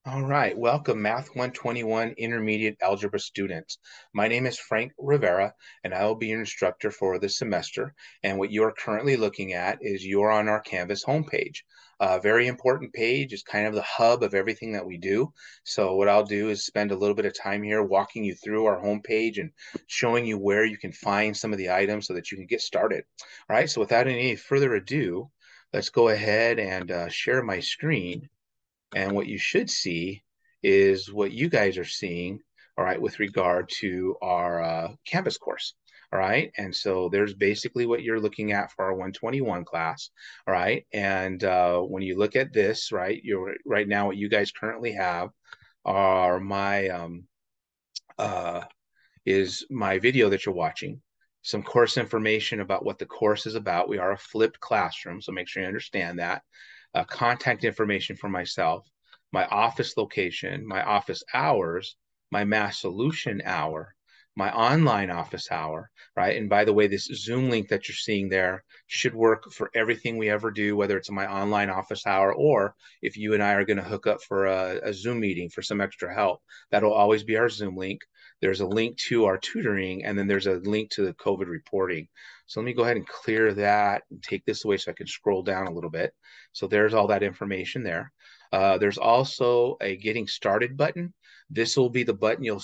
All right, welcome Math 121 Intermediate Algebra students. My name is Frank Rivera, and I will be your instructor for this semester. And what you are currently looking at is you're on our Canvas homepage. A very important page is kind of the hub of everything that we do. So what I'll do is spend a little bit of time here walking you through our homepage and showing you where you can find some of the items so that you can get started. All right, so without any further ado, let's go ahead and share my screen. And what you should see is what you guys are seeing, all right, with regard to our Canvas course. All right. And so there's basically what you're looking at for our 121 class. All right. And when you look at this, right, you're right now, what you guys currently have are uh, is my video that you're watching, some course information about what the course is about. We are a flipped classroom, so make sure you understand that. Contact information for myself, my office location, my office hours, my math solution hour, my online office hour, right? And by the way, this Zoom link that you're seeing there should work for everything we ever do, whether it's my online office hour or if you and I are going to hook up for a Zoom meeting for some extra help. That'll always be our Zoom link. There's a link to our tutoring, and then there's a link to the COVID reporting. So let me go ahead and clear that and take this away so I can scroll down a little bit. So there's all that information there. There's also a getting started button. This will be the button you'll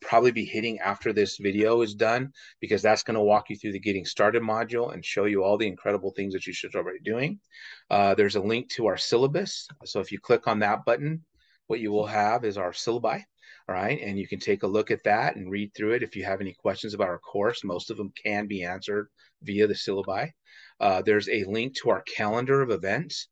probably be hitting after this video is done, because that's going to walk you through the getting started module and show you all the incredible things that you should already be doing. There's a link to our syllabus. So if you click on that button, what you will have is our syllabi. All right, and you can take a look at that and read through it. If you have any questions about our course, most of them can be answered via the syllabi. There's a link to our calendar of events.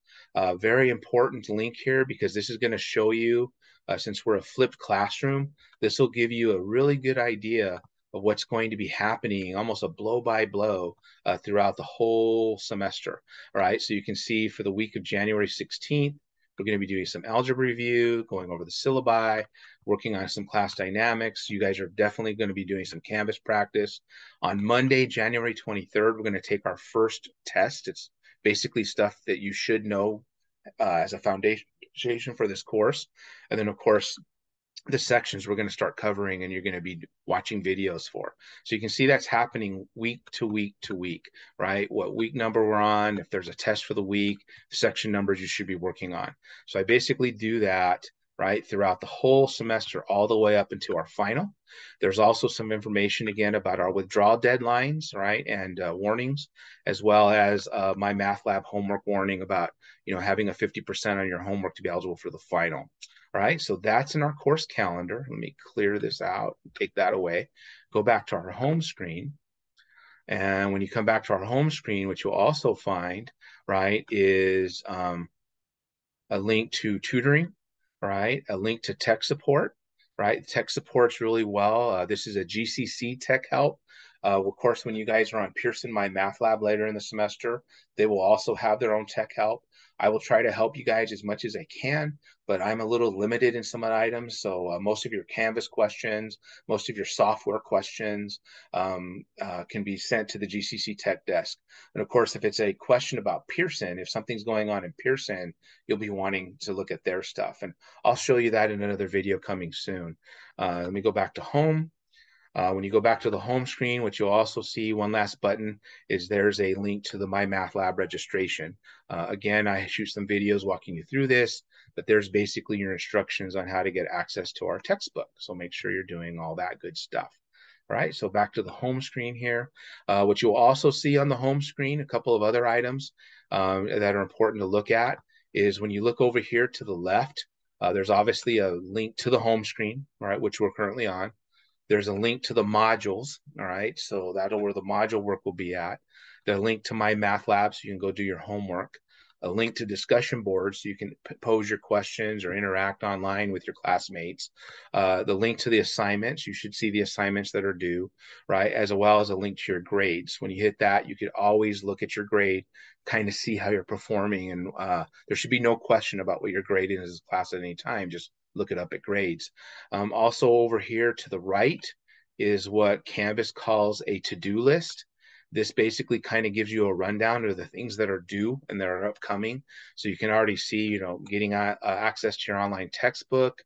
Very important link here, because this is going to show you, since we're a flipped classroom, this will give you a really good idea of what's going to be happening, almost a blow by blow throughout the whole semester. All right, so you can see for the week of January 16th, we're going to be doing some algebra review, going over the syllabi, working on some class dynamics. You guys are definitely going to be doing some Canvas practice. On Monday, January 23rd, we're going to take our first test. It's basically stuff that you should know as a foundation for this course. And then, of course, the sections we're going to start covering and you're going to be watching videos for. So you can see that's happening week to week to week, right? What week number we're on, if there's a test for the week, section numbers you should be working on. So I basically do that, right, throughout the whole semester, all the way up into our final. There's also some information again about our withdrawal deadlines, right, and warnings, as well as my math lab homework warning about, having a 50% on your homework to be eligible for the final. All right, so that's in our course calendar. Let me clear this out, take that away, go back to our home screen. And when you come back to our home screen, what you'll also find, right, is a link to tutoring, right, a link to tech support, right? Tech support's really well. This is a GCC tech help. Of course, when you guys are on Pearson My Math Lab later in the semester, they will also have their own tech help. I will try to help you guys as much as I can, but I'm a little limited in some of the items. So most of your Canvas questions, most of your software questions can be sent to the GCC Tech desk. And of course, if it's a question about Pearson, if something's going on in Pearson, you'll be wanting to look at their stuff. And I'll show you that in another video coming soon. Let me go back to home. When you go back to the home screen, what you'll also see, one last button, is there's a link to the My Math Lab registration. Again, I shoot some videos walking you through this, but there's basically your instructions on how to get access to our textbook. So make sure you're doing all that good stuff. All right, so back to the home screen here. What you'll also see on the home screen, a couple of other items that are important to look at, is when you look over here to the left, there's obviously a link to the home screen, right, which we're currently on. There's a link to the modules, all right? So that'll where the module work will be at. The link to My Math Lab so you can go do your homework. A link to discussion boards so you can pose your questions or interact online with your classmates. The link to the assignments, you should see the assignments that are due, right? As well as a link to your grades. When you hit that, you could always look at your grade, kind of see how you're performing. And there should be no question about what your grade is as a class at any time. Just look it up at grades. Also over here to the right is what Canvas calls a to-do list. This basically kind of gives you a rundown of the things that are due and that are upcoming. So you can already see, getting access to your online textbook,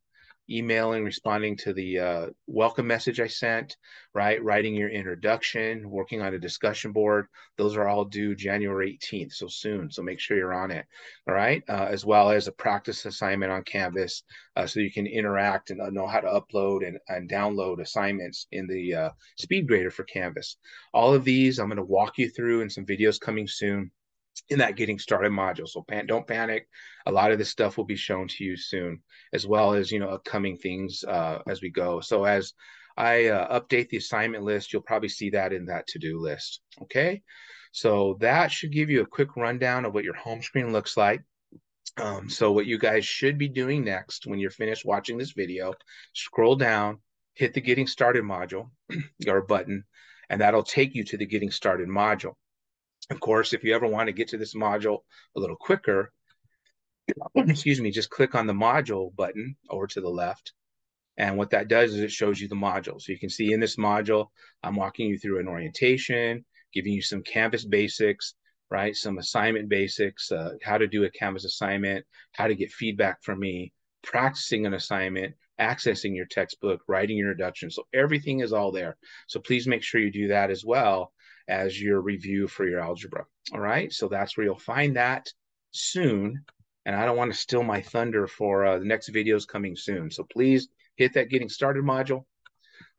emailing, responding to the welcome message I sent, right? Writing your introduction, working on a discussion board. Those are all due January 18th, so soon. So make sure you're on it, all right? As well as a practice assignment on Canvas, so you can interact and know how to upload and download assignments in the speed grader for Canvas. All of these I'm going to walk you through in some videos coming soon in that getting started module. So don't panic. A lot of this stuff will be shown to you soon, as well as, upcoming things as we go. So as I update the assignment list, you'll probably see that in that to-do list. Okay. So that should give you a quick rundown of what your home screen looks like. So what you guys should be doing next when you're finished watching this video, scroll down, hit the getting started module or button, and that'll take you to the getting started module. Of course, if you ever want to get to this module a little quicker, excuse me, just click on the module button over to the left. And what that does is it shows you the module. So you can see in this module, I'm walking you through an orientation, giving you some Canvas basics, right? Some assignment basics, how to do a Canvas assignment, how to get feedback from me, practicing an assignment, accessing your textbook, writing your introduction. So everything is all there. So please make sure you do that as well as your review for your algebra. All right. So that's where you'll find that soon. And I don't want to steal my thunder for the next videos coming soon. So please hit that getting started module.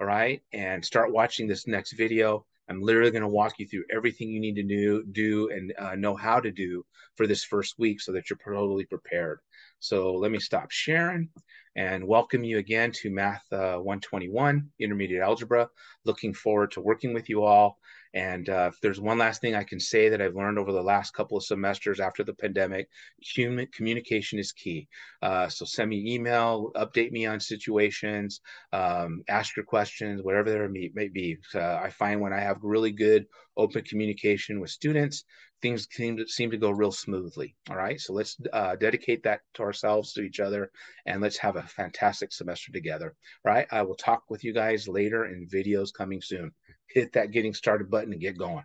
All right. And start watching this next video. I'm literally going to walk you through everything you need to do and know how to do for this first week so that you're totally prepared. So let me stop sharing and welcome you again to Math 121, Intermediate Algebra. Looking forward to working with you all. And if there's one last thing I can say that I've learned over the last couple of semesters after the pandemic, human communication is key. So send me email, update me on situations, ask your questions, whatever there may be. I find when I have really good open communication with students, things seem to go real smoothly. All right, so let's dedicate that to ourselves, to each other, and let's have a fantastic semester together. All right, I will talk with you guys later in videos coming soon. Hit that getting started button and get going.